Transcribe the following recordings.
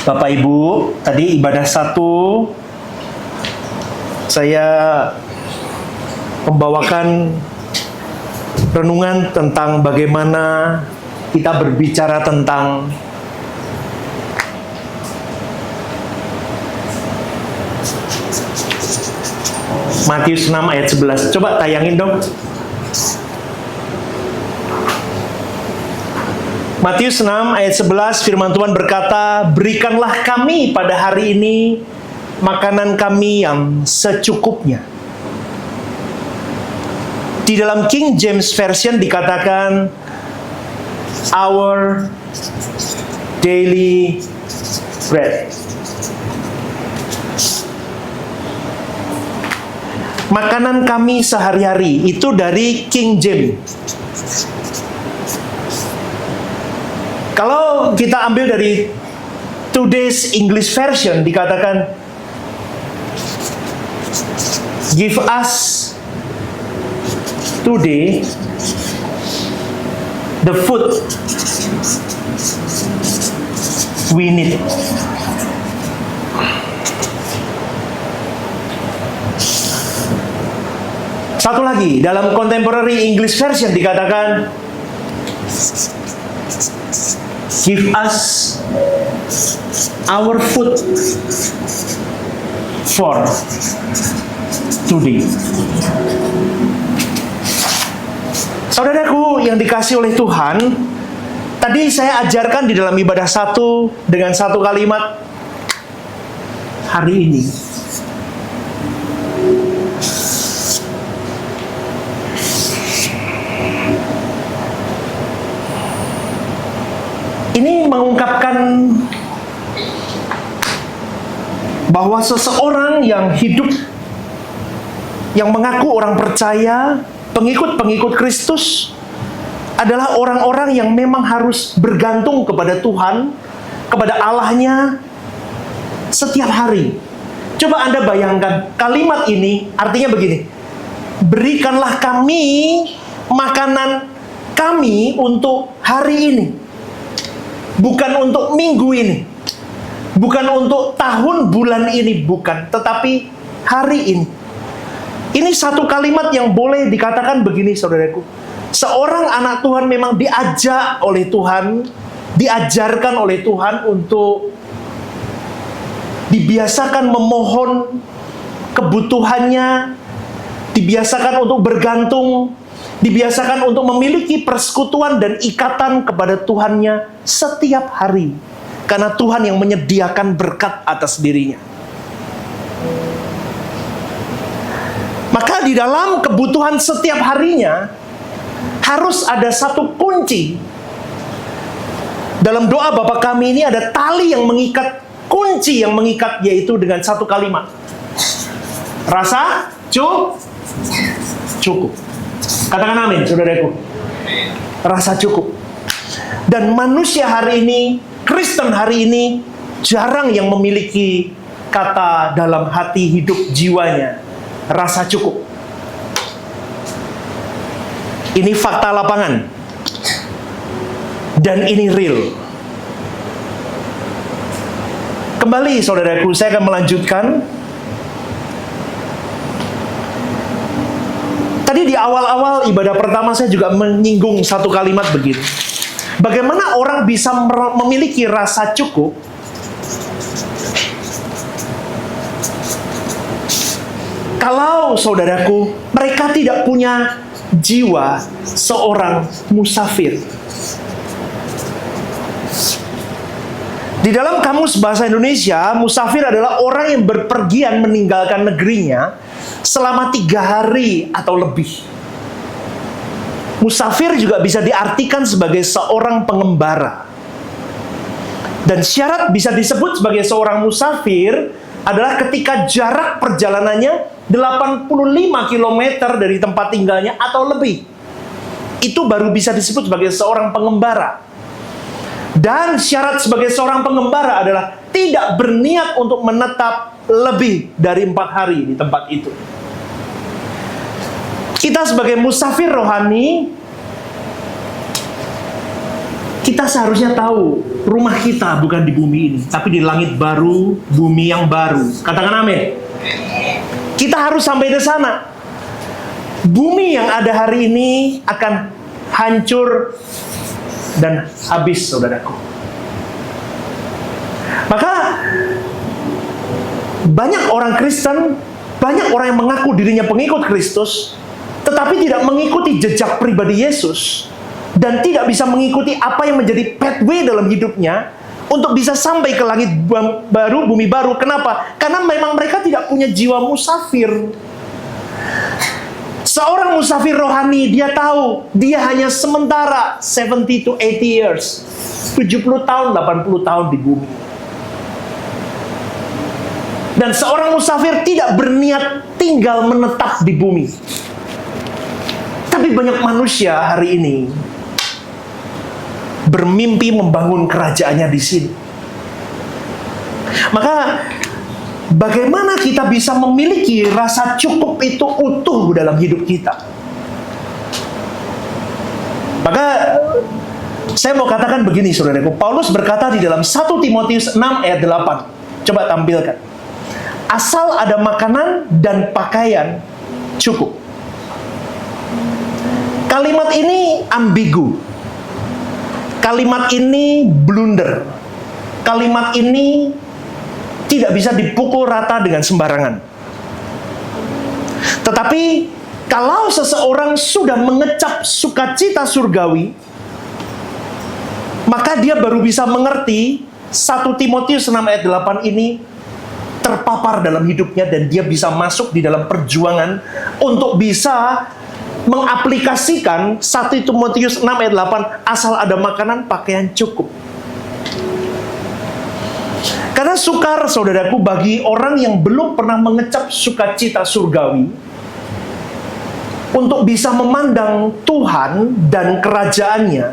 Bapak Ibu, tadi ibadah 1 saya membawakan renungan tentang bagaimana kita berbicara tentang Matius 6 ayat 11. Coba tayangin dong. Matius 6 ayat 11, firman Tuhan berkata, "Berikanlah kami pada hari ini makanan kami yang secukupnya." Di dalam King James Version dikatakan, "Our daily bread." Makanan kami sehari-hari, itu dari King James. Kalau kita ambil dari Today's English Version, dikatakan, "Give us today the food we need." Satu lagi, dalam Contemporary English Version dikatakan, "Give us our food for today." Saudaraku yang dikasih oleh Tuhan, tadi saya ajarkan di dalam ibadah 1 dengan satu kalimat, hari ini. Ini mengungkapkan bahwa seseorang yang hidup, yang mengaku orang percaya, pengikut-pengikut Kristus, adalah orang-orang yang memang harus bergantung kepada Tuhan, kepada Allahnya, setiap hari. Coba Anda bayangkan, kalimat ini artinya begini. Berikanlah kami makanan kami untuk hari ini. Bukan untuk minggu ini. Bukan untuk tahun bulan ini, bukan. Tetapi hari ini. Ini satu kalimat yang boleh dikatakan begini, saudaraku. Seorang anak Tuhan memang diajak oleh Tuhan, diajarkan oleh Tuhan untuk dibiasakan memohon kebutuhannya, dibiasakan untuk bergantung, dibiasakan untuk memiliki persekutuan dan ikatan kepada Tuhannya setiap hari. Karena Tuhan yang menyediakan berkat atas dirinya. Maka di dalam kebutuhan setiap harinya, harus ada satu kunci. Dalam doa Bapa kami ini ada tali yang mengikat, kunci yang mengikat, yaitu dengan satu kalimat. Rasa cukup. Katakan amin, saudaraku. Rasa cukup. Dan manusia hari ini, Kristen hari ini, jarang yang memiliki kata dalam hati hidup jiwanya, rasa cukup. Ini fakta lapangan. Dan ini real. Kembali saudaraku, saya akan melanjutkan. Tadi di awal-awal ibadah pertama saya juga menyinggung satu kalimat begini. Bagaimana orang bisa memiliki rasa cukup kalau saudaraku, mereka tidak punya jiwa seorang musafir. Di dalam kamus bahasa Indonesia, musafir adalah orang yang berpergian meninggalkan negerinya selama 3 hari atau lebih. Musafir juga bisa diartikan sebagai seorang pengembara. Dan syarat bisa disebut sebagai seorang musafir adalah ketika jarak perjalanannya 85 km dari tempat tinggalnya atau lebih. Itu baru bisa disebut sebagai seorang pengembara. Dan syarat sebagai seorang pengembara adalah tidak berniat untuk menetap lebih dari 4 hari di tempat itu. Kita sebagai musafir rohani, kita seharusnya tahu rumah kita bukan di bumi ini, tapi di langit baru, bumi yang baru. Katakan amin. Kita harus sampai ke sana. Bumi yang ada hari ini akan hancur dan habis, saudaraku. Maka banyak orang Kristen, banyak orang yang mengaku dirinya pengikut Kristus, tetapi tidak mengikuti jejak pribadi Yesus dan tidak bisa mengikuti apa yang menjadi pathway dalam hidupnya untuk bisa sampai ke langit baru, bumi baru. Kenapa? Karena memang mereka tidak punya jiwa musafir. Seorang musafir rohani, dia tahu dia hanya sementara 70 to 80 years, 70 tahun, 80 tahun di bumi. Dan seorang musafir tidak berniat tinggal menetap di bumi. Tapi banyak manusia hari ini bermimpi membangun kerajaannya di sini. Maka bagaimana kita bisa memiliki rasa cukup itu utuh dalam hidup kita? Maka saya mau katakan begini, saudaraku. Paulus berkata di dalam 1 Timotius 6 ayat 8. Coba tampilkan. Asal ada makanan dan pakaian, cukup. Kalimat ini ambigu. Kalimat ini blunder. Kalimat ini tidak bisa dipukul rata dengan sembarangan. Tetapi kalau seseorang sudah mengecap sukacita surgawi, maka dia baru bisa mengerti 1 Timotius 6 ayat 8 ini terpapar dalam hidupnya, dan dia bisa masuk di dalam perjuangan untuk bisa mengaplikasikan 1 Timotius 6 ayat 8, asal ada makanan, pakaian, cukup. Karena sukar, saudaraku, bagi orang yang belum pernah mengecap sukacita surgawi untuk bisa memandang Tuhan dan kerajaannya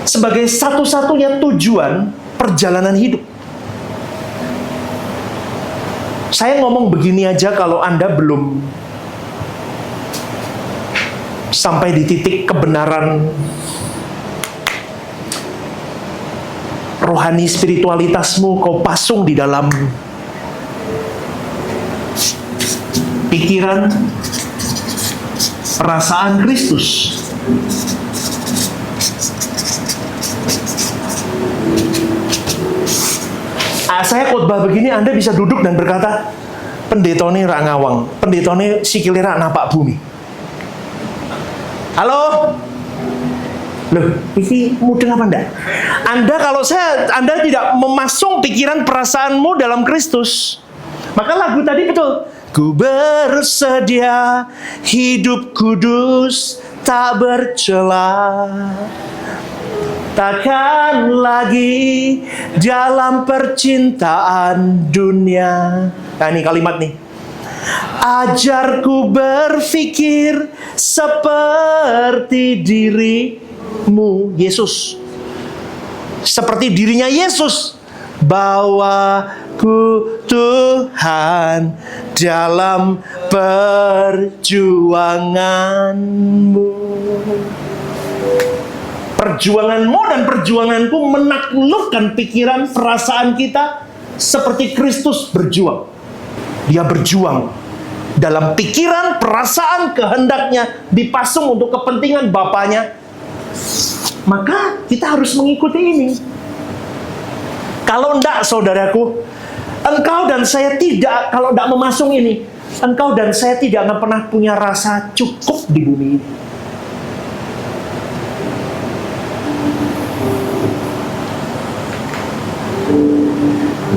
sebagai satu-satunya tujuan perjalanan hidup. Saya ngomong begini aja kalau Anda belum sampai di titik kebenaran rohani spiritualitasmu, kau pasung di dalam pikiran, perasaan Kristus. Saya khotbah begini, Anda bisa duduk dan berkata, pendetone rak ngawang, pendetone sikile rak napak bumi. Halo? Loh, ini mudeng apa enggak? Anda tidak memasung pikiran perasaanmu dalam Kristus. Maka lagu tadi betul. Ku bersedia hidup kudus tak bercela, takkan lagi dalam percintaan dunia. Nah ini kalimat nih. Ajarku berpikir seperti dirimu, Yesus. Seperti dirinya Yesus. Bawaku Tuhan dalam perjuanganmu. Perjuanganmu dan perjuanganku menaklukkan pikiran, perasaan kita seperti Kristus berjuang. Dia berjuang dalam pikiran, perasaan, kehendaknya dipasung untuk kepentingan Bapaknya. Maka kita harus mengikuti ini. Kalau enggak, saudaraku, engkau dan saya tidak, kalau enggak memasung ini, engkau dan saya tidak akan pernah punya rasa cukup di bumi ini.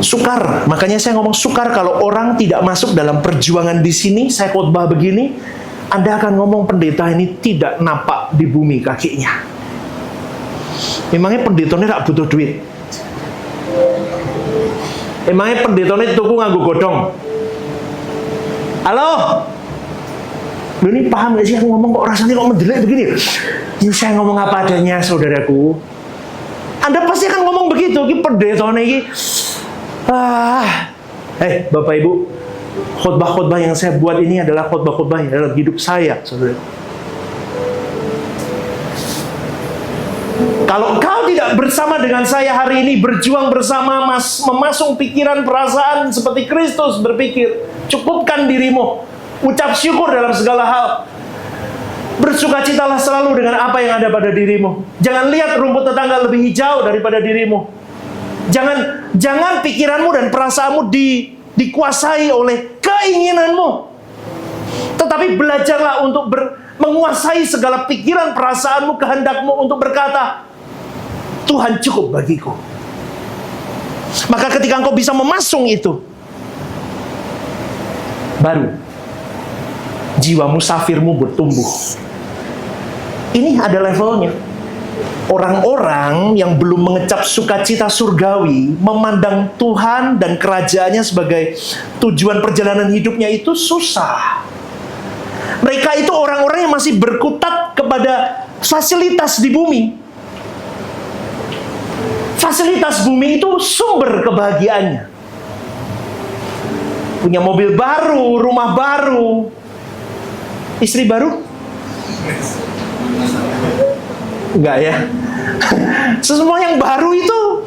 Sukar, makanya saya ngomong sukar kalau orang tidak masuk dalam perjuangan di sini. Saya khotbah begini, Anda akan ngomong pendeta ini tidak napak di bumi kakinya. Emangnya pendetanya tak butuh duit? Emangnya pendetanya tuku nganggo godong? Halo? Lu ini paham gak sih aku ngomong kok rasanya kok mendelik begini? Ini saya ngomong apa adanya, saudaraku. Anda pasti akan ngomong begitu, ki pendetanya ini. Bapak Ibu, khotbah-khotbah yang saya buat ini adalah khotbah-khotbah dalam hidup saya, saudara. Kalau engkau tidak bersama dengan saya hari ini, berjuang bersama, memasung pikiran, perasaan seperti Kristus berpikir, cukupkan dirimu, ucap syukur dalam segala hal, bersukacitalah selalu dengan apa yang ada pada dirimu. Jangan lihat rumput tetangga lebih hijau daripada dirimu. Jangan pikiranmu dan perasaanmu dikuasai oleh keinginanmu. Tetapi belajarlah untuk menguasai segala pikiran, perasaanmu, kehendakmu untuk berkata, Tuhan cukup bagiku. Maka ketika engkau bisa memasung itu, baru jiwa musafirmu bertumbuh. Ini ada levelnya. Orang-orang yang belum mengecap sukacita surgawi, memandang Tuhan dan kerajaannya sebagai tujuan perjalanan hidupnya itu susah. Mereka itu orang-orang yang masih berkutat kepada fasilitas di bumi. Fasilitas bumi itu sumber kebahagiaannya. Punya mobil baru, rumah baru, istri baru? Enggak ya. Semua yang baru itu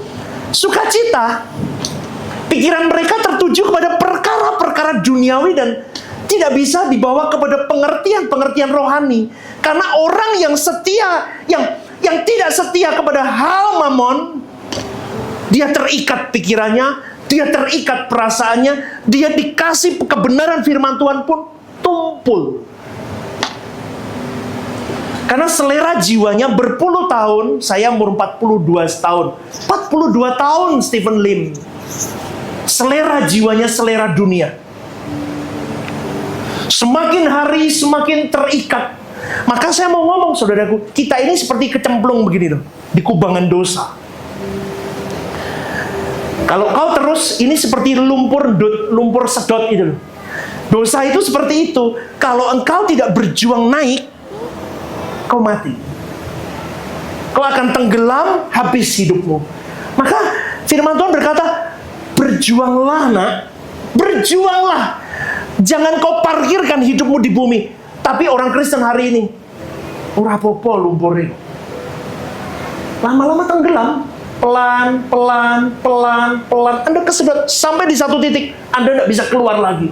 sukacita. Pikiran mereka tertuju kepada perkara-perkara duniawi dan tidak bisa dibawa kepada pengertian-pengertian rohani. Karena orang yang setia, yang tidak setia kepada hal mamon, dia terikat pikirannya, dia terikat perasaannya, dia dikasih kebenaran firman Tuhan pun tumpul. Karena selera jiwanya berpuluh tahun, saya umur 42 tahun. 42 tahun Stephen Lim. Selera jiwanya selera dunia. Semakin hari semakin terikat. Maka saya mau ngomong, saudaraku, kita ini seperti kecemplung begini loh, di kubangan dosa. Kalau kau terus, ini seperti lumpur sedot itu loh. Dosa itu seperti itu. Kalau engkau tidak berjuang naik, kau mati. Kau akan tenggelam, habis hidupmu. Maka firman Tuhan berkata, berjuanglah nak, Berjuanglah. Jangan kau parkirkan hidupmu di bumi. Tapi orang Kristen hari ini, ora apa-apa lumpurnya. Lama-lama tenggelam. Pelan. Anda kesedot sampai di satu titik, Anda tidak bisa keluar lagi.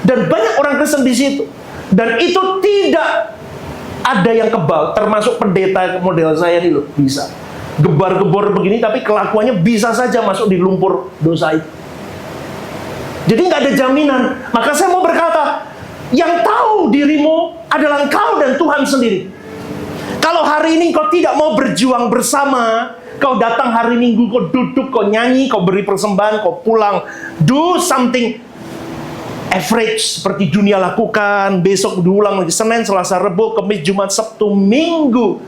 Dan banyak orang Kristen di situ. Dan itu tidak ada yang kebal, termasuk pendeta model saya ini loh, bisa. Gebar-gebor begini, tapi kelakuannya bisa saja masuk di lumpur dosa itu. Jadi nggak ada jaminan. Maka saya mau berkata, yang tahu dirimu adalah engkau dan Tuhan sendiri. Kalau hari ini kau tidak mau berjuang bersama, kau datang hari Minggu, kau duduk, kau nyanyi, kau beri persembahan, kau pulang, do something average seperti dunia lakukan, besok diulang lagi, Senin, Selasa, Rabu, Kamis, Jumat, Sabtu, Minggu.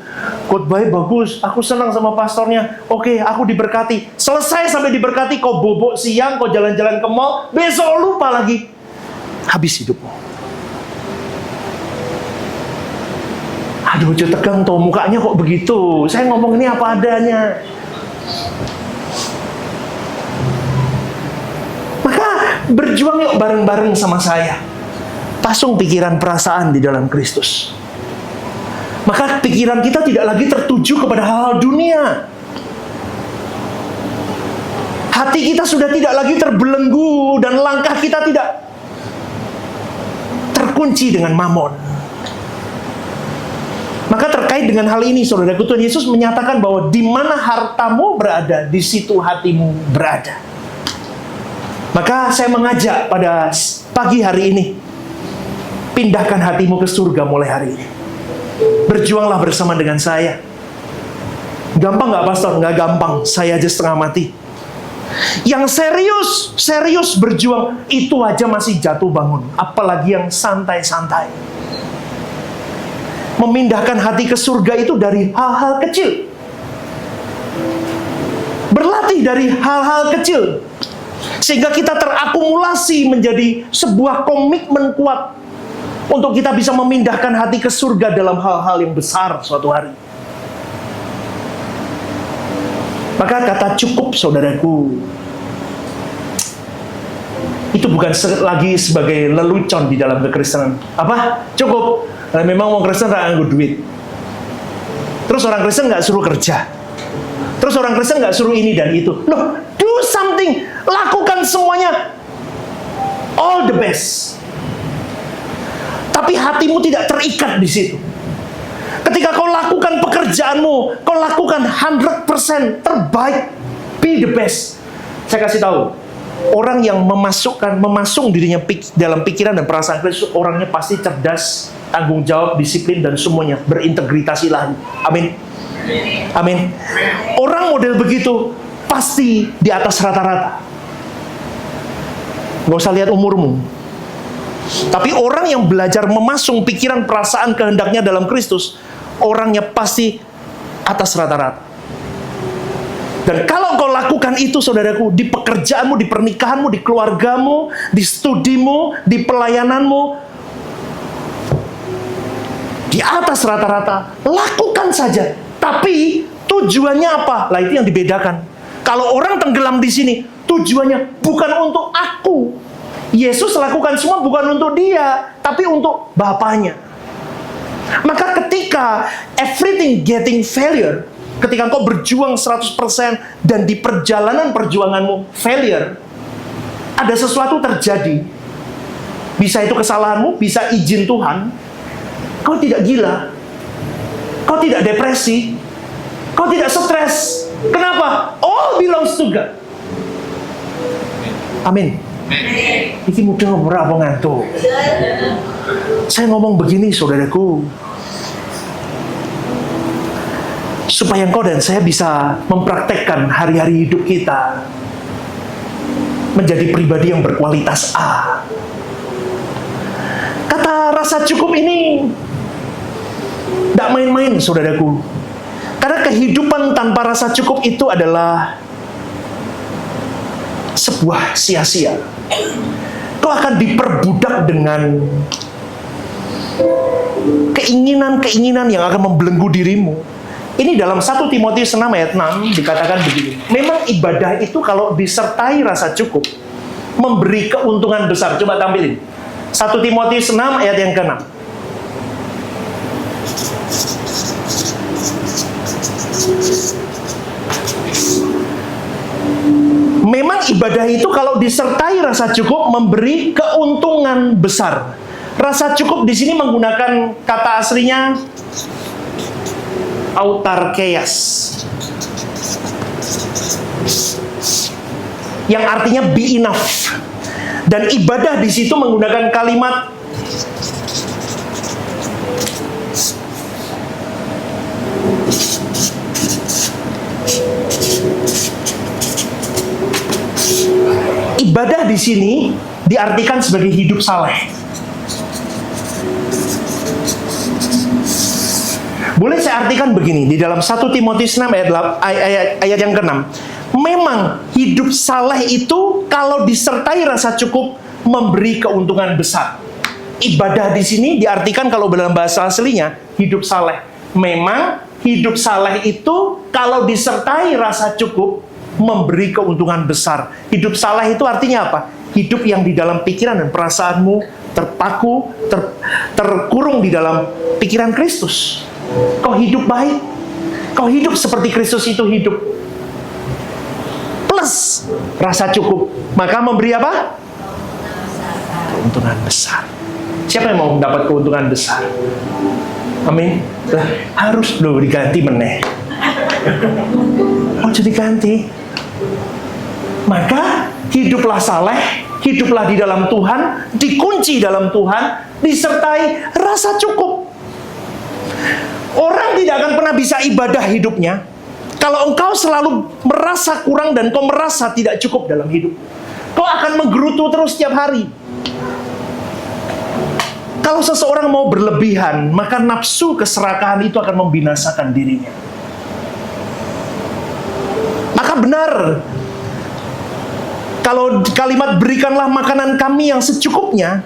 Khotbahnya bagus, aku senang sama pastornya. Oke, aku diberkati. Selesai sampai diberkati, kau bobok siang, kau jalan-jalan ke mall, besok lupa lagi. Habis hidupmu. Aduh, tegang tuh, mukanya kok begitu. Saya ngomong ini apa adanya. Berjuang yuk bareng-bareng sama saya. Pasung pikiran perasaan di dalam Kristus. Maka pikiran kita tidak lagi tertuju kepada hal-hal dunia. Hati kita sudah tidak lagi terbelenggu dan langkah kita tidak terkunci dengan mamon. Maka terkait dengan hal ini, saudaraku, Tuhan Yesus menyatakan bahwa di mana hartamu berada, di situ hatimu berada. Maka saya mengajak pada pagi hari ini, pindahkan hatimu ke surga mulai hari ini. Berjuanglah bersama dengan saya. Gampang nggak, pastor? Nggak gampang, saya aja setengah mati. Yang serius berjuang, itu aja masih jatuh bangun. Apalagi yang santai-santai. Memindahkan hati ke surga itu dari hal-hal kecil. Berlatih dari hal-hal kecil. Sehingga kita terakumulasi menjadi sebuah komitmen kuat untuk kita bisa memindahkan hati ke surga dalam hal-hal yang besar suatu hari. Maka kata cukup, saudaraku, itu bukan lagi sebagai lelucon di dalam kekristenan. Apa? Cukup. Nah, memang orang Kristen nggak nganggur duit. Terus orang Kristen nggak suruh kerja. Terus orang Kristen nggak suruh ini dan itu. Loh, do something. Lakukan semuanya. All the best. Tapi hatimu tidak terikat di situ. Ketika kau lakukan pekerjaanmu, kau lakukan 100% terbaik. Be the best. Saya kasih tahu. Orang yang memasung dirinya dalam pikiran dan perasaan Kristus, orangnya pasti cerdas, tanggung jawab, disiplin, dan semuanya berintegritas ilahi. Amin. Amin. Orang model begitu pasti di atas rata-rata. Gak usah lihat umurmu. Tapi orang yang belajar memasung pikiran, perasaan, kehendaknya dalam Kristus, orangnya pasti atas rata-rata. Dan kalau kau lakukan itu, saudaraku, di pekerjaanmu, di pernikahanmu, di keluargamu, di studimu, di pelayananmu, di atas rata-rata, lakukan saja. Tapi tujuannya apa? Lah itu yang dibedakan. Kalau orang tenggelam di sini, tujuannya bukan untuk aku. Yesus lakukan semua bukan untuk dia, tapi untuk Bapaknya. Maka ketika everything getting failure, ketika kau berjuang 100% dan di perjalanan perjuanganmu failure, ada sesuatu terjadi. Bisa itu kesalahanmu, bisa izin Tuhan. Kau tidak gila. Kau tidak depresi. Kau tidak stres. Kenapa? All belongs to God. Amin. Iki mudah berapa ngantuk. Saya ngomong begini, saudaraku, supaya engkau dan saya bisa mempraktekkan hari-hari hidup kita menjadi pribadi yang berkualitas A. Kata rasa cukup ini tidak main-main, saudaraku. Karena kehidupan tanpa rasa cukup itu adalah sebuah sia-sia. Kau akan diperbudak dengan keinginan-keinginan yang akan membelenggu dirimu. Ini dalam 1 Timotius 6 ayat 6 dikatakan begini. Memang ibadah itu kalau disertai rasa cukup, memberi keuntungan besar. Coba tampilin. 1 Timotius 6 ayat yang ke-6. Memang ibadah itu kalau disertai rasa cukup memberi keuntungan besar. Rasa cukup di sini menggunakan kata aslinya autarkeias, yang artinya be enough. Dan ibadah di situ menggunakan kalimat ibadah di sini diartikan sebagai hidup saleh. Boleh saya artikan begini, di dalam 1 Timotius 6 ayat yang ke-6. Memang hidup saleh itu kalau disertai rasa cukup memberi keuntungan besar. Ibadah di sini diartikan kalau dalam bahasa aslinya hidup saleh. Memang hidup saleh itu kalau disertai rasa cukup memberi keuntungan besar. Hidup saleh itu artinya apa? Hidup yang di dalam pikiran dan perasaanmu terpaku, terkurung di dalam pikiran Kristus. Kau hidup baik, kau hidup seperti Kristus itu hidup, plus rasa cukup, maka memberi apa? Keuntungan besar. Siapa yang mau mendapat keuntungan besar? Amin. Harus loh diganti meneh. Mau jadi ganti. Maka hiduplah saleh, hiduplah di dalam Tuhan, dikunci dalam Tuhan, disertai rasa cukup. Orang tidak akan pernah bisa ibadah hidupnya kalau engkau selalu merasa kurang dan kau merasa tidak cukup dalam hidup. Kau akan menggerutu terus setiap hari. Kalau seseorang mau berlebihan, maka nafsu keserakahan itu akan membinasakan dirinya. Maka benar, kalau kalimat berikanlah makanan kami yang secukupnya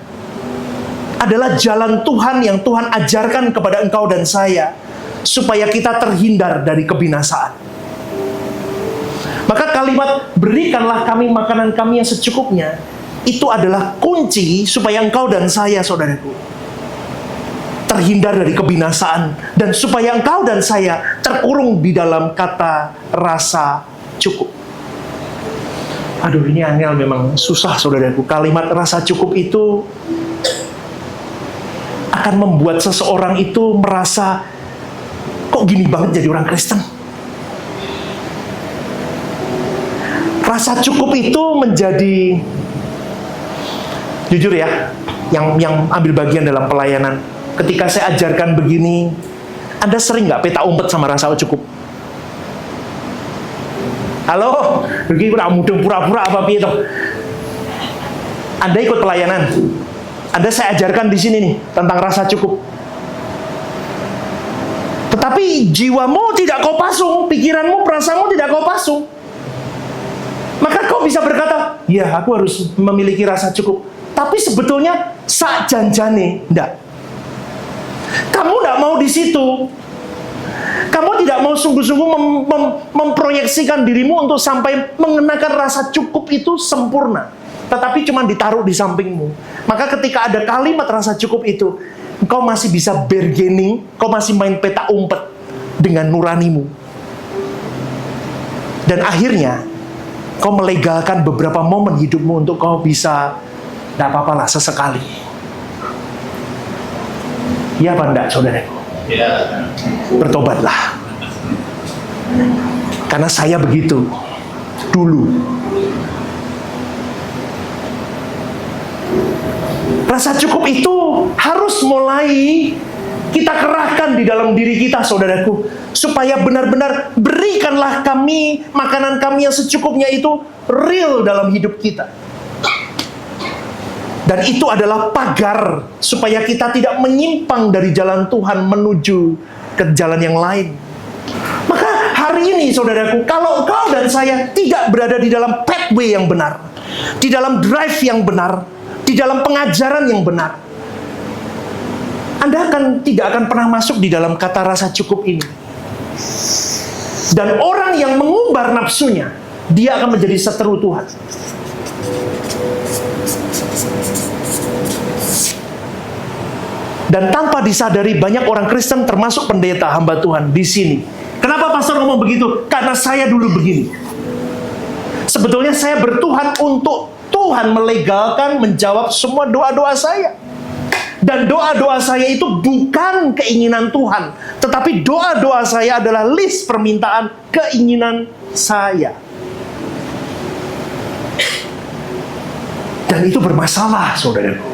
adalah jalan Tuhan yang Tuhan ajarkan kepada engkau dan saya, supaya kita terhindar dari kebinasaan. Maka kalimat berikanlah kami makanan kami yang secukupnya, itu adalah kunci supaya engkau dan saya, saudaraku, terhindar dari kebinasaan, dan supaya engkau dan saya terkurung di dalam kata rasa cukup. Aduh, ini angel, memang susah, saudaraku. Kalimat rasa cukup itu akan membuat seseorang itu merasa, kok gini banget jadi orang Kristen? Rasa cukup itu menjadi, jujur ya, yang ambil bagian dalam pelayanan, ketika saya ajarkan begini, Anda sering nggak peta umpet sama rasa cukup? Halo, begini mudah pura-pura apa gitu? Anda ikut pelayanan, Anda saya ajarkan di sini nih tentang rasa cukup. Tetapi jiwamu tidak kau pasung, pikiranmu, perasaanmu tidak kau pasung. Maka kau bisa berkata, ya aku harus memiliki rasa cukup. Tapi sebetulnya sak janjane, enggak. Kamu enggak mau di situ. Kamu tidak mau sungguh-sungguh memproyeksikan dirimu untuk sampai mengenakan rasa cukup itu sempurna. Tetapi cuma ditaruh di sampingmu. Maka ketika ada kalimat rasa cukup itu, kau masih bisa bargaining, kau masih main peta umpet dengan nuranimu. Dan akhirnya, kau melegalkan beberapa momen hidupmu untuk kau bisa, tidak apa-apa lah sesekali. Iya apa enggak, saudaraku? Ya. Bertobatlah. Karena saya begitu dulu. Rasa cukup itu harus mulai kita kerahkan di dalam diri kita, saudaraku, supaya benar-benar berikanlah kami makanan kami yang secukupnya itu real dalam hidup kita. Dan itu adalah pagar supaya kita tidak menyimpang dari jalan Tuhan menuju ke jalan yang lain. Maka hari ini, saudaraku, kalau kau dan saya tidak berada di dalam pathway yang benar, di dalam drive yang benar, di dalam pengajaran yang benar, Anda tidak akan pernah masuk di dalam kata rasa cukup ini. Dan orang yang mengumbar nafsunya, dia akan menjadi seteru Tuhan. Dan tanpa disadari banyak orang Kristen termasuk pendeta hamba Tuhan di sini. Kenapa pastor ngomong begitu? Karena saya dulu begini. Sebetulnya saya bertuhan untuk Tuhan melegalkan, menjawab semua doa-doa saya. Dan doa-doa saya itu bukan keinginan Tuhan, tetapi doa-doa saya adalah list permintaan keinginan saya. Dan itu bermasalah, saudaraku.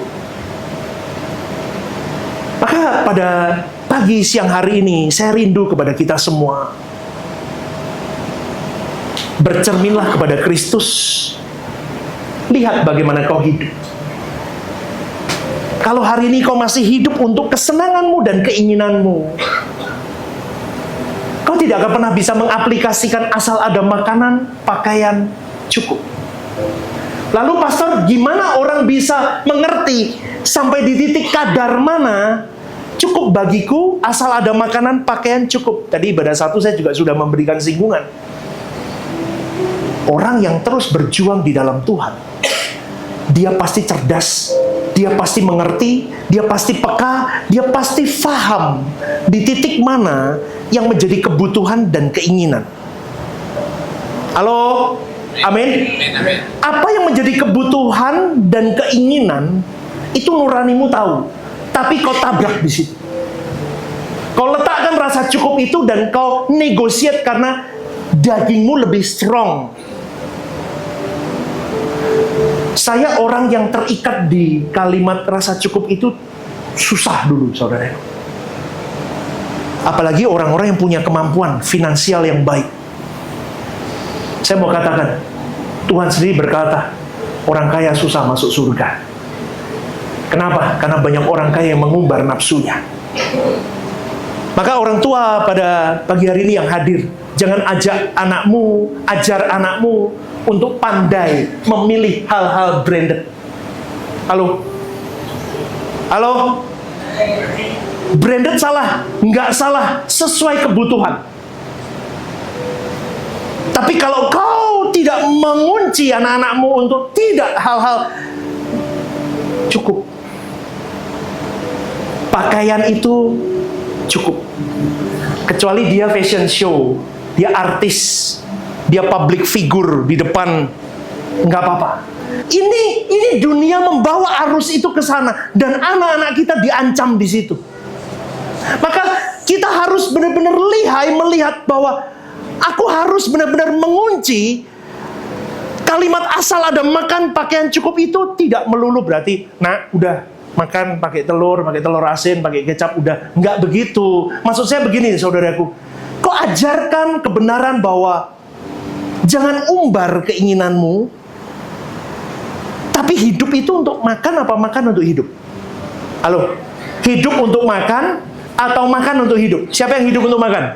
Maka pada pagi siang hari ini, saya rindu kepada kita semua. Bercerminlah kepada Kristus. Lihat bagaimana kau hidup. Kalau hari ini kau masih hidup untuk kesenanganmu dan keinginanmu, kau tidak akan pernah bisa mengaplikasikan asal ada makanan, pakaian, cukup. Lalu pastor, gimana orang bisa mengerti sampai di titik kadar mana cukup bagiku asal ada makanan, pakaian, cukup? Tadi ibadah 1 saya juga sudah memberikan singgungan. Orang yang terus berjuang di dalam Tuhan, dia pasti cerdas, dia pasti mengerti, dia pasti peka, dia pasti paham di titik mana yang menjadi kebutuhan dan keinginan. Halo? Amin? Apa yang menjadi kebutuhan dan keinginan, itu nuranimu tahu. Tapi kau tabrak di situ. Kau letakkan rasa cukup itu dan kau negosiat karena dagingmu lebih strong. Saya orang yang terikat di kalimat rasa cukup itu susah dulu, saudara. Apalagi orang-orang yang punya kemampuan finansial yang baik. Saya mau katakan, Tuhan sendiri berkata, orang kaya susah masuk surga. Kenapa? Karena banyak orang kaya yang mengumbar nafsunya. Maka orang tua pada pagi hari ini yang hadir, jangan ajak anakmu, ajar anakmu untuk pandai memilih hal-hal branded. Halo? Halo? Branded salah? Nggak salah, sesuai kebutuhan. Tapi kalau kau tidak mengunci anak-anakmu untuk tidak hal-hal cukup, pakaian itu cukup, kecuali dia fashion show, dia artis, dia public figure di depan, nggak apa-apa. Ini dunia membawa arus itu ke sana dan anak-anak kita diancam di situ. Maka kita harus benar-benar lihai melihat bahwa aku harus benar-benar mengunci kalimat asal ada makan, pakaian cukup itu tidak melulu berarti, nah udah makan pakai telur asin, pakai kecap, udah. Nggak begitu. Maksud saya begini, saudaraku. Kau ajarkan kebenaran bahwa jangan umbar keinginanmu, tapi hidup itu untuk makan apa makan untuk hidup? Halo? Hidup untuk makan atau makan untuk hidup? Siapa yang hidup untuk makan?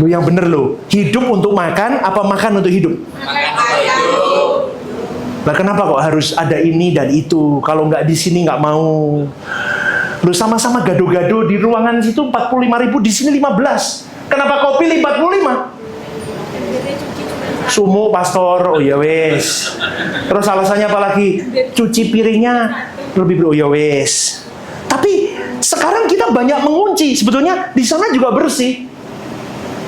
Lu yang bener lu. Hidup untuk makan apa makan untuk hidup? Nah, kenapa kok harus ada ini dan itu? Kalau nggak di sini nggak mau. Lu sama-sama gado-gado di ruangan situ 45.000, di sini 15. Kenapa kau pilih 45? Sumu pastor, oh ya wes. Terus alasannya apa lagi? Cuci piringnya lebih, oh ya wes. Tapi sekarang kita banyak mengunci. Sebetulnya di sana juga bersih.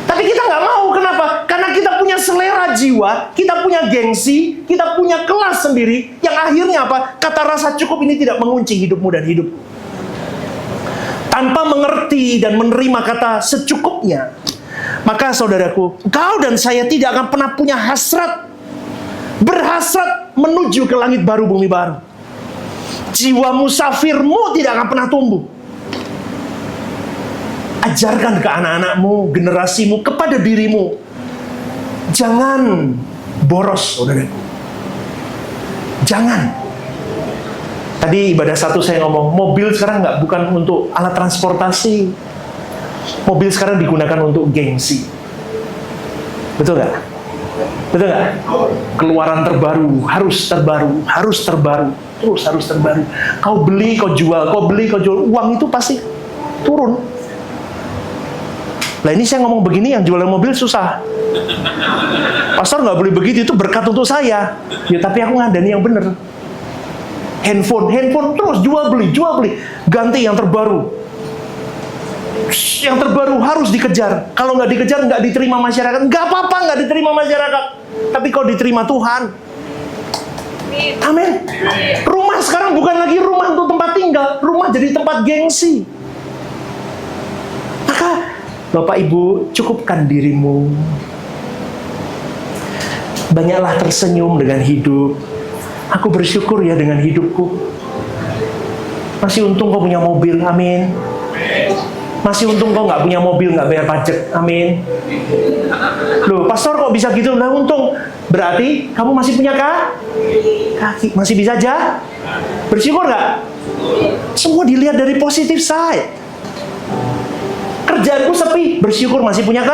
Tapi kita nggak mau, kenapa? Karena kita punya selera jiwa, kita punya gengsi, kita punya kelas sendiri, yang akhirnya apa? Kata rasa cukup ini tidak mengunci hidupmu dan hidupku. Tanpa mengerti dan menerima kata secukupnya, maka saudaraku, kau dan saya tidak akan pernah punya hasrat, berhasrat menuju ke langit baru, bumi baru. Jiwa musafirmu tidak akan pernah tumbuh. Ajarkan ke anak-anakmu, generasimu, kepada dirimu. Jangan boros, saudaraku. Jangan. Tadi ibadah 1 saya ngomong, mobil sekarang bukan untuk alat transportasi. Mobil sekarang digunakan untuk gengsi. Betul nggak? Betul nggak? Keluaran terbaru, harus terbaru, harus terbaru, terus harus terbaru. Kau beli, kau jual, kau beli, kau jual, uang itu pasti turun. Lah ini saya ngomong begini, yang jualan mobil susah. Pastor nggak boleh begitu, itu berkat untuk saya. Ya tapi aku ngandani yang bener. Handphone terus jual beli, ganti yang terbaru. Yang terbaru harus dikejar. Kalau nggak dikejar nggak diterima masyarakat. Nggak apa-apa nggak diterima masyarakat. Tapi kau diterima Tuhan. Amin. Rumah sekarang bukan lagi rumah untuk tempat tinggal, rumah jadi tempat gengsi. Maka Bapak Ibu, cukupkan dirimu. Banyaklah tersenyum dengan hidup. Aku bersyukur ya dengan hidupku. Masih untung kau punya mobil, amin. Masih untung kau nggak punya mobil, nggak bayar pajak, amin. Loh, pastor kok bisa gitu? Lah untung. Berarti kamu masih punya kaki, masih bisa aja. Bersyukur nggak? Semua dilihat dari positif side. Kerjaanku sepi, bersyukur masih punya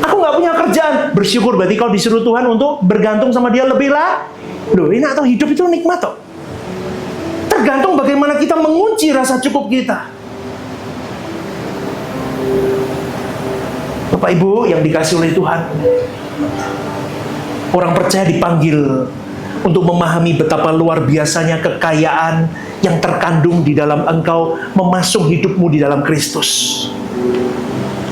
Aku nggak punya kerjaan, bersyukur berarti kau disuruh Tuhan untuk bergantung sama Dia lebih lah. Loh, enak atau hidup itu nikmat toh. Tergantung bagaimana kita mengunci rasa cukup kita. Bapak Ibu yang dikasih oleh Tuhan, orang percaya dipanggil untuk memahami betapa luar biasanya kekayaan yang terkandung di dalam engkau memasung hidupmu di dalam Kristus.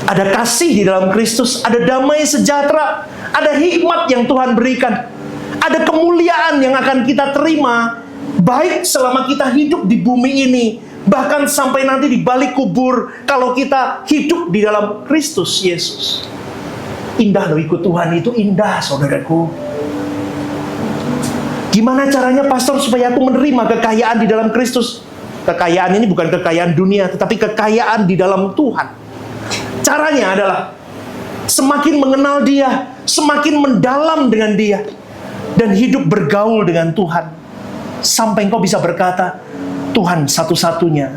Ada kasih di dalam Kristus, ada damai sejahtera, ada hikmat yang Tuhan berikan, ada kemuliaan yang akan kita terima, baik selama kita hidup di bumi ini, bahkan sampai nanti di balik kubur, kalau kita hidup di dalam Kristus Yesus. Indah loh ikut Tuhan, itu indah saudaraku. Gimana caranya pastor supaya aku menerima kekayaan di dalam Kristus? Kekayaan ini bukan kekayaan dunia, tetapi kekayaan di dalam Tuhan. Caranya adalah semakin mengenal Dia, semakin mendalam dengan Dia, dan hidup bergaul dengan Tuhan. Sampai engkau bisa berkata, Tuhan satu-satunya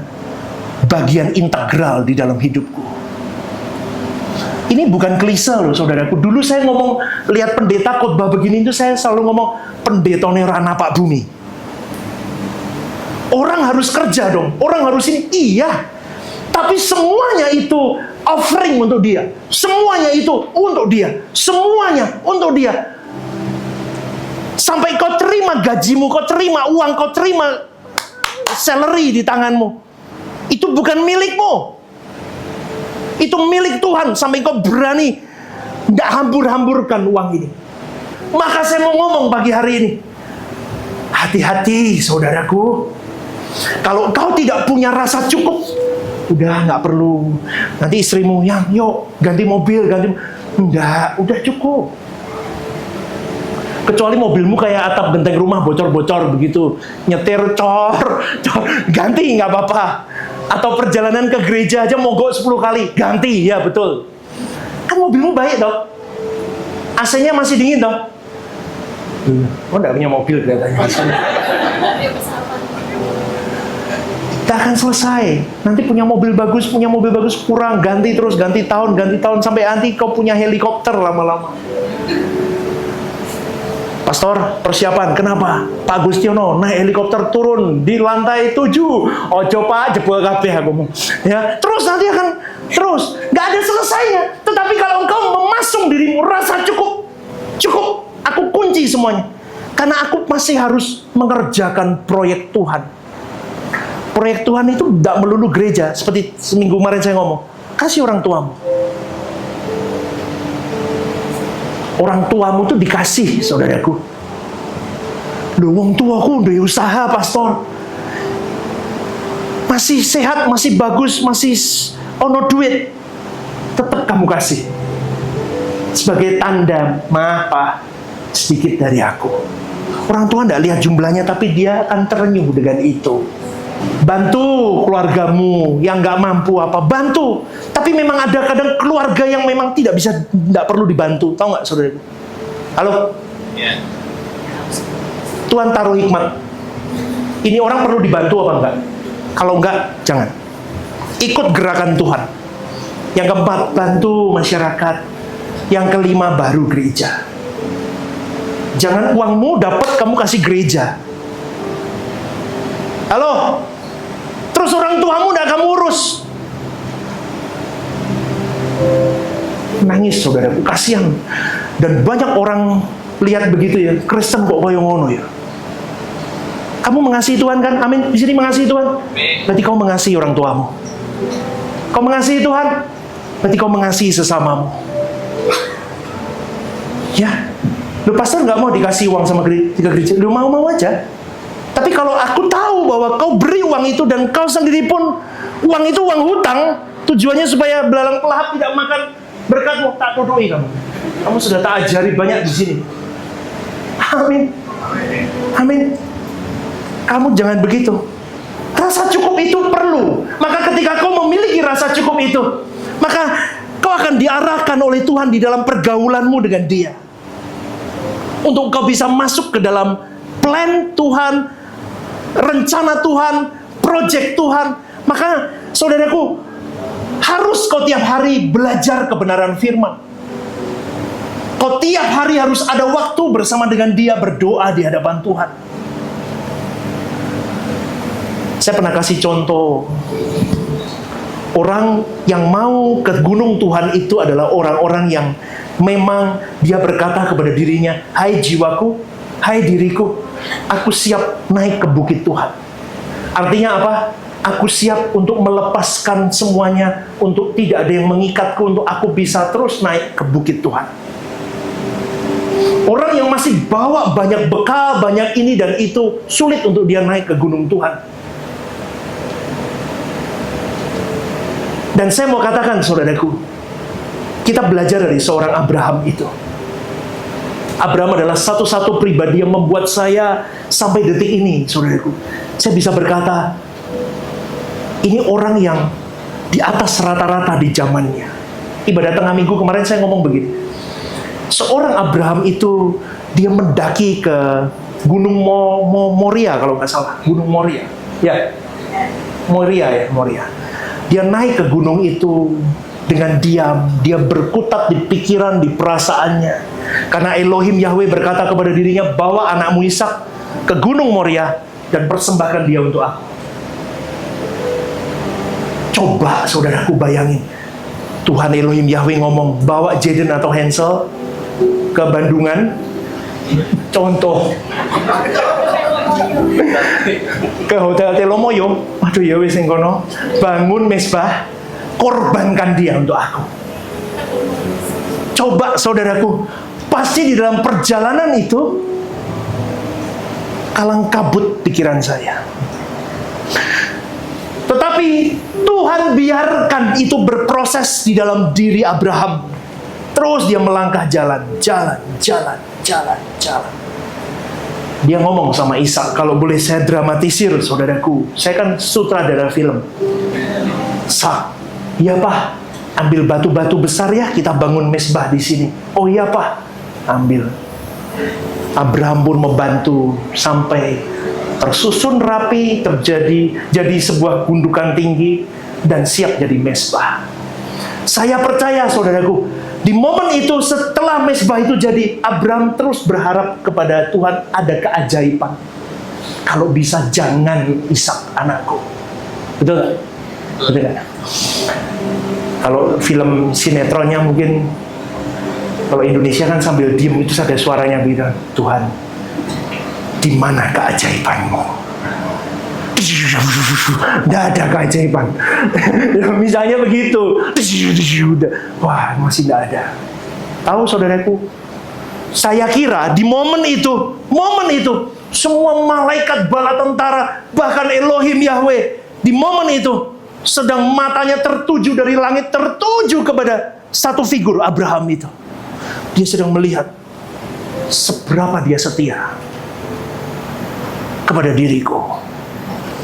bagian integral di dalam hidupku. Ini bukan klise loh saudaraku. Dulu saya ngomong, lihat pendeta khotbah begini itu saya selalu ngomong, pendetone rana Pak Bumi. Orang harus kerja dong, orang harus ini. Iya, tapi semuanya itu offering untuk Dia. Semuanya itu untuk Dia. Semuanya untuk Dia. Sampai kau terima gajimu, kau terima uang, kau terima salary di tanganmu. Itu bukan milikmu. Itu milik Tuhan. Sampai kau berani nggak hambur-hamburkan uang ini. Maka saya mau ngomong pagi hari ini, hati-hati saudaraku. Kalau kau tidak punya rasa cukup, udah nggak perlu. Nanti istrimu yang, yuk ganti mobil, enggak, udah cukup. Kecuali mobilmu kayak atap genteng rumah bocor-bocor begitu, nyetir cor, ganti nggak apa-apa. Atau perjalanan ke gereja aja mogok 10 kali, ganti, ya betul. Kan mobilmu baik toh, AC-nya masih dingin toh. Oh nggak punya mobil kelihatannya. Tak akan selesai. Nanti punya mobil bagus kurang, ganti terus, ganti tahun sampai nanti kau punya helikopter lama-lama. Pastor, persiapan. Kenapa? Pak Agustiono naik helikopter turun di lantai 7. Ojo Pak, jebol kabeh aku ngomong. Ya, terus nanti akan terus, nggak ada selesainya. Tetapi kalau engkau memasung dirimu rasa cukup, aku kunci semuanya. Karena aku masih harus mengerjakan proyek Tuhan. Proyek Tuhan itu tidak melulu gereja. Seperti seminggu kemarin saya ngomong, kasih orang tuamu. Orang tuamu itu dikasih, saudaraku. Loh, wong tuaku udah usaha, pastor. Masih sehat, masih bagus, masih ono duit. Tetap kamu kasih. Sebagai tanda, maaf Pak, sedikit dari aku. Orang tua tidak lihat jumlahnya, tapi dia akan terenyuh dengan itu. Bantu keluargamu yang nggak mampu apa, bantu. Tapi memang ada kadang keluarga yang memang tidak perlu dibantu. Tahu nggak saudara? Halo? Yeah. Tuhan taruh hikmat. Ini orang perlu dibantu apa enggak? Kalau enggak, jangan. Ikut gerakan Tuhan. Yang keempat, bantu masyarakat. Yang kelima, baru gereja. Jangan uangmu dapat kamu kasih gereja. Halo? Terus orang tuamu udah kamu urus. Nangis saudaraku, kasihan. Dan banyak orang lihat begitu ya, Kristen kok koyo ngono ya. Kamu mengasihi Tuhan kan? Amin. Di sini mengasihi Tuhan. Berarti kau mengasihi orang tuamu. Kau mengasihi Tuhan, berarti kau mengasihi sesamamu. Ya, lu pastor nggak mau dikasih uang sama gereja, lu mau aja. Tapi kalau aku tahu bahwa kau beri uang itu dan kau sendiri pun uang itu uang hutang, tujuannya supaya belalang pelahap tidak makan berkatmu, tak tudui kamu. Kamu sudah tak ajari banyak di sini. Amin. Amin. Kamu jangan begitu. Rasa cukup itu perlu. Maka ketika kau memiliki rasa cukup itu, maka kau akan diarahkan oleh Tuhan di dalam pergaulanmu dengan Dia. Untuk kau bisa masuk ke dalam plan Tuhan, rencana Tuhan, project Tuhan. Maka saudaraku, harus kau tiap hari belajar kebenaran firman. Kau tiap hari harus ada waktu bersama dengan Dia berdoa di hadapan Tuhan. Saya pernah kasih contoh, orang yang mau ke gunung Tuhan itu adalah orang-orang yang memang dia berkata kepada dirinya, hai jiwaku, hai diriku, aku siap naik ke bukit Tuhan. Artinya apa? Aku siap untuk melepaskan semuanya, untuk tidak ada yang mengikatku, untuk aku bisa terus naik ke bukit Tuhan. Orang yang masih bawa banyak bekal, banyak ini dan itu, sulit untuk dia naik ke gunung Tuhan. Dan saya mau katakan saudaraku, kita belajar dari seorang Abraham itu. Abraham adalah satu-satu pribadi yang membuat saya sampai detik ini, saudaraku, saya bisa berkata, ini orang yang di atas rata-rata di zamannya. Ibadah tengah minggu kemarin saya ngomong begini. Seorang Abraham itu, dia mendaki ke Gunung Moria kalau nggak salah. Gunung Moria. Ya, Moria. Dia naik ke gunung itu dengan diam. Dia berkutat di pikiran, di perasaannya. Karena Elohim Yahweh berkata kepada dirinya, bawa anakmu Ishak ke Gunung Moria dan persembahkan dia untuk aku. Coba saudaraku bayangin, Tuhan Elohim Yahweh ngomong, bawa Jaden atau Hansel ke Bandungan, contoh, ke Hotel Telomoyo, aduh ya wis kono, bangun mesbah, korbankan dia untuk aku. Coba saudaraku, pasti di dalam perjalanan itu kalang kabut pikiran saya. Tetapi Tuhan biarkan itu berproses di dalam diri Abraham. Terus dia melangkah jalan. Dia ngomong sama Ishak, kalau boleh saya dramatisir saudaraku, saya kan sutradara film. Ishak, iya Pak, ambil batu-batu besar ya, kita bangun mesbah di sini. Oh iya Pak, ambil. Abraham pun membantu sampai tersusun rapi, jadi sebuah gundukan tinggi dan siap jadi mesbah. Saya percaya saudaraku, di momen itu setelah mesbah itu jadi, Abraham terus berharap kepada Tuhan ada keajaiban. Kalau bisa jangan Ishak anakku. Betul gak? Betul gak? Kalau film sinetronnya mungkin, kalau Indonesia kan sambil diem itu ada suaranya bilang, Tuhan, di mana keajaibanmu? Tidak ada keajaiban. Misalnya begitu. Wah, masih tidak ada. Tahu saudaraku, saya kira di momen itu, semua malaikat bala tentara, bahkan Elohim Yahweh, di momen itu sedang matanya tertuju dari langit, tertuju kepada satu figur Abraham itu. Dia sedang melihat seberapa dia setia kepada diriku.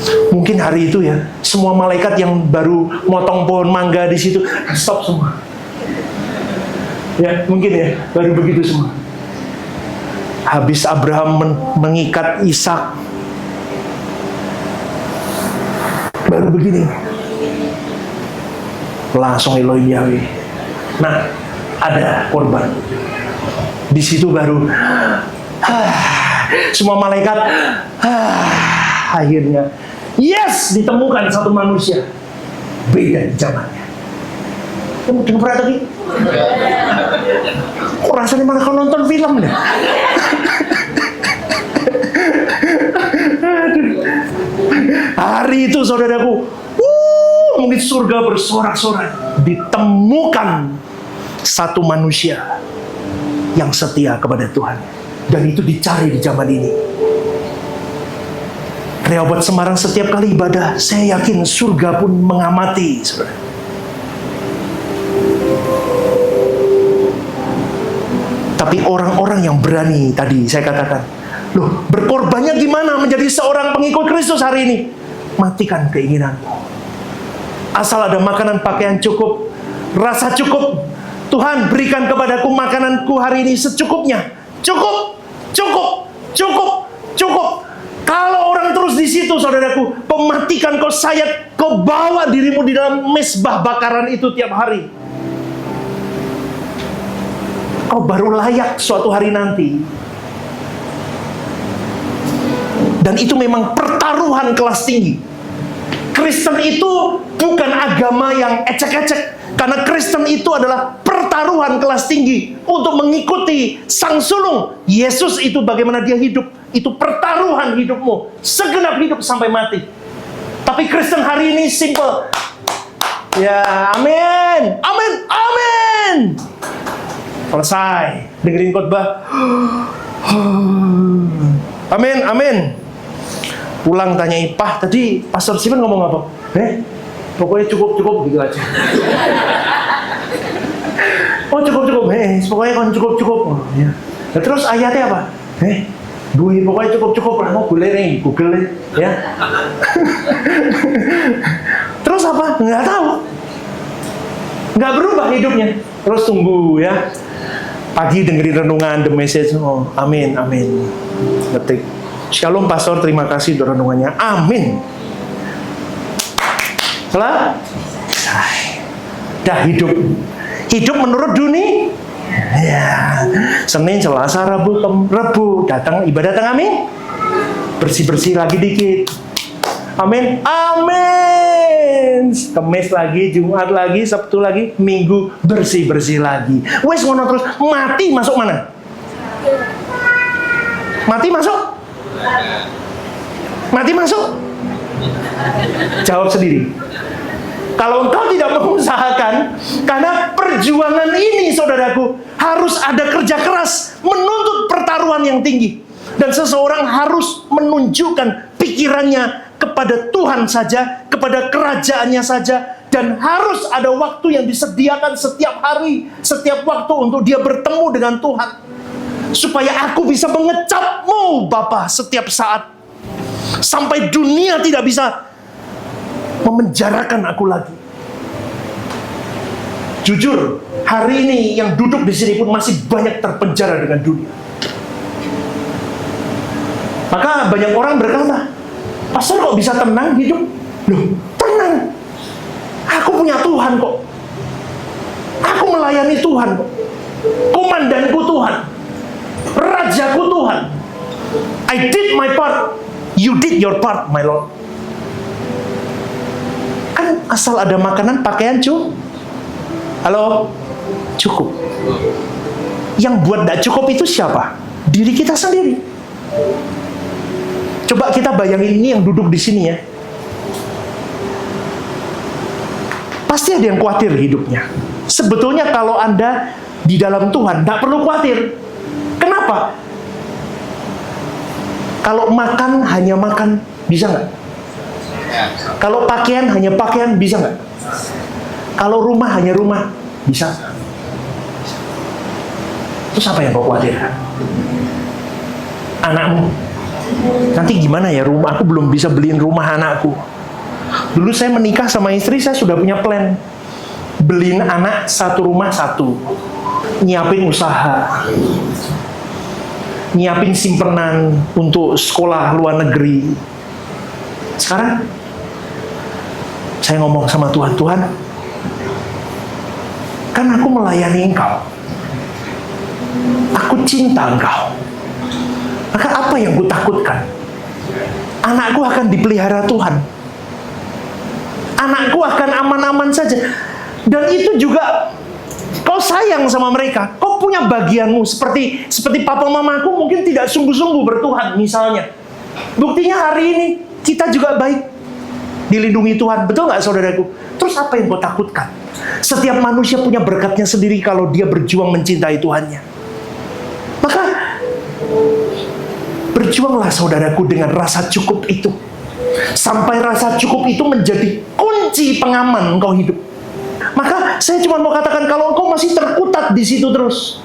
Mungkin hari itu ya, semua malaikat yang baru motong pohon mangga di situ stop semua. Ya, mungkin ya, baru begitu semua. Habis Abraham mengikat Ishak, baru begini. Langsung Elohim Yahweh. Nah, ada korban. Di situ baru semua malaikat akhirnya yes, ditemukan satu manusia beda zamannya. Kamu dengar lagi? Kok rasanya malah kau nonton film deh. Hari itu saudaraku, mungkin surga bersorak-sorai. Ditemukan satu manusia yang setia kepada Tuhan. Dan itu dicari di zaman ini. Rehoboth Semarang setiap kali ibadah, saya yakin surga pun mengamati, saudara. Tapi orang-orang yang berani tadi saya katakan, loh, berkorbannya gimana menjadi seorang pengikut Kristus hari ini? Matikan keinginanmu. Asal ada makanan, pakaian cukup, rasa cukup. Tuhan, berikan kepadaku makananku hari ini secukupnya. Cukup, cukup, cukup, cukup. Kalau orang terus di situ, saudaraku, pematikan kau sayat, kau bawa dirimu di dalam mezbah bakaran itu tiap hari. Kau baru layak suatu hari nanti. Dan itu memang pertaruhan kelas tinggi. Kristen itu bukan agama yang ecek-ecek. Karena Kristen itu adalah pertaruhan kelas tinggi untuk mengikuti sang sulung. Yesus itu bagaimana dia hidup. Itu pertaruhan hidupmu. Segenap hidup sampai mati. Tapi Kristen hari ini simple. Ya, amin. Amin. Amin. Selesai. Dengerin khotbah. Amin. Amin. Pulang tanya Ipah, tadi Pastor Simon ngomong apa? Pokoknya cukup gitu aja. Oh cukup. Pokoknya kan cukup. Oh, ya. Nah, terus ayatnya apa? Pokoknya cukup lah. Mau Google ya. Terus apa? Nggak tahu. Nggak berubah hidupnya. Terus tunggu ya. Pagi dengerin renungan The Message. Oh, amin. Ketik. Shalom Pastor, terima kasih untuk renungannya. Amin. Setelah dah hidup menurut dunia. Ya, Senin, Selasa, Rabu datang ibadah tengah minggu. Bersih lagi dikit. Amin. Kamis lagi, Jumat lagi, Sabtu lagi, Minggu bersih lagi. Wes ngono terus, mati masuk mana? Mati masuk? Jawab sendiri. Kalau engkau tidak mengusahakan, karena perjuangan ini, saudaraku, harus ada kerja keras, menuntut pertaruhan yang tinggi. Dan seseorang harus menunjukkan pikirannya kepada Tuhan saja, kepada kerajaannya saja, dan harus ada waktu yang disediakan setiap hari, setiap waktu untuk dia bertemu dengan Tuhan. Supaya aku bisa mengecapmu, Bapa, setiap saat. Sampai dunia tidak bisa memenjarakan aku lagi. Jujur, hari ini yang duduk di sini pun masih banyak terpenjara dengan dunia. Maka banyak orang berkata, Pastor kok bisa tenang hidup? Loh, tenang. Aku punya Tuhan kok. Aku melayani Tuhan kok. Komandanku Tuhan. Rajaku Tuhan. I did my part. You did your part, my Lord. Kan asal ada makanan, pakaian Halo? Cukup. Yang buat tidak cukup itu siapa? Diri kita sendiri. Coba kita bayangin ini yang duduk di sini ya. Pasti ada yang khawatir hidupnya. Sebetulnya kalau Anda di dalam Tuhan, tidak perlu khawatir. Kenapa? Kalau makan, hanya makan, bisa nggak? Kalau pakaian, hanya pakaian, bisa nggak? Kalau rumah, hanya rumah, bisa? Terus apa yang kau khawatirkan? Anakmu. Nanti gimana ya rumah? Aku belum bisa beliin rumah anakku. Dulu saya menikah sama istri, saya sudah punya plan. Beliin anak satu rumah satu. Nyiapin usaha. Nyiapin simpenan untuk sekolah luar negeri. Sekarang saya ngomong sama Tuhan, Tuhan, kan aku melayani Engkau. Aku cinta Engkau. Maka apa yang kutakutkan? Anakku akan dipelihara Tuhan. Anakku akan aman-aman saja. Dan itu juga kau sayang sama mereka, kau punya bagianmu. Seperti papa mamaku mungkin tidak sungguh-sungguh bertuhan misalnya. Buktinya hari ini kita juga baik, dilindungi Tuhan. Betul nggak saudaraku? Terus apa yang kau takutkan? Setiap manusia punya berkatnya sendiri kalau dia berjuang mencintai Tuhannya. Maka berjuanglah saudaraku dengan rasa cukup itu. Sampai rasa cukup itu menjadi kunci pengaman engkau hidup. Maka saya cuma mau katakan, kalau engkau masih terkutat di situ terus,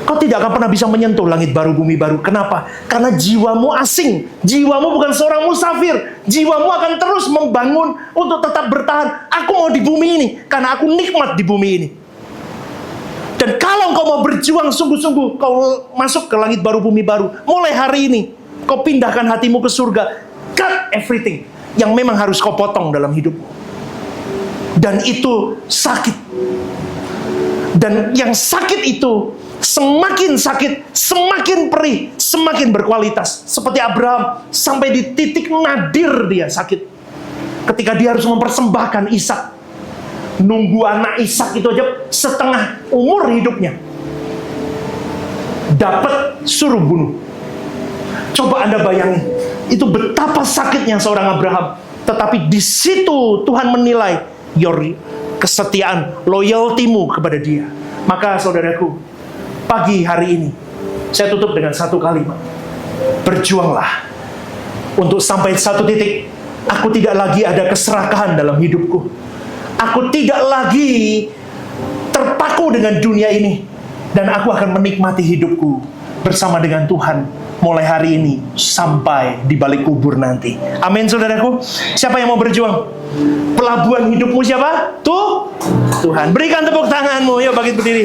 kau tidak akan pernah bisa menyentuh langit baru, bumi baru. Kenapa? Karena jiwamu asing. Jiwamu bukan seorang musafir. Jiwamu akan terus membangun untuk tetap bertahan. Aku mau di bumi ini karena aku nikmat di bumi ini. Dan kalau kau mau berjuang sungguh-sungguh, kau masuk ke langit baru, bumi baru. Mulai hari ini, kau pindahkan hatimu ke surga. Cut everything yang memang harus kau potong dalam hidupmu. Dan itu sakit. Dan yang sakit itu semakin sakit, semakin perih, semakin berkualitas. Seperti Abraham, sampai di titik nadir dia sakit. Ketika dia harus mempersembahkan Ishak. Nunggu anak Ishak itu aja setengah umur hidupnya. Dapat suruh bunuh. Coba Anda bayangin, itu betapa sakitnya seorang Abraham. Tetapi di situ Tuhan menilai kesetiaan, loyaltimu kepada dia. Maka saudaraku, pagi hari ini saya tutup dengan satu kalimat. Berjuanglah untuk sampai satu titik. Aku tidak lagi ada keserakahan dalam hidupku. Aku tidak lagi terpaku dengan dunia ini. Dan aku akan menikmati hidupku bersama dengan Tuhan mulai hari ini sampai di balik kubur nanti. Amin saudaraku. Siapa yang mau berjuang? Pelabuhan hidupmu siapa? Tuhan. Berikan tepuk tanganmu. Yuk bangkit berdiri.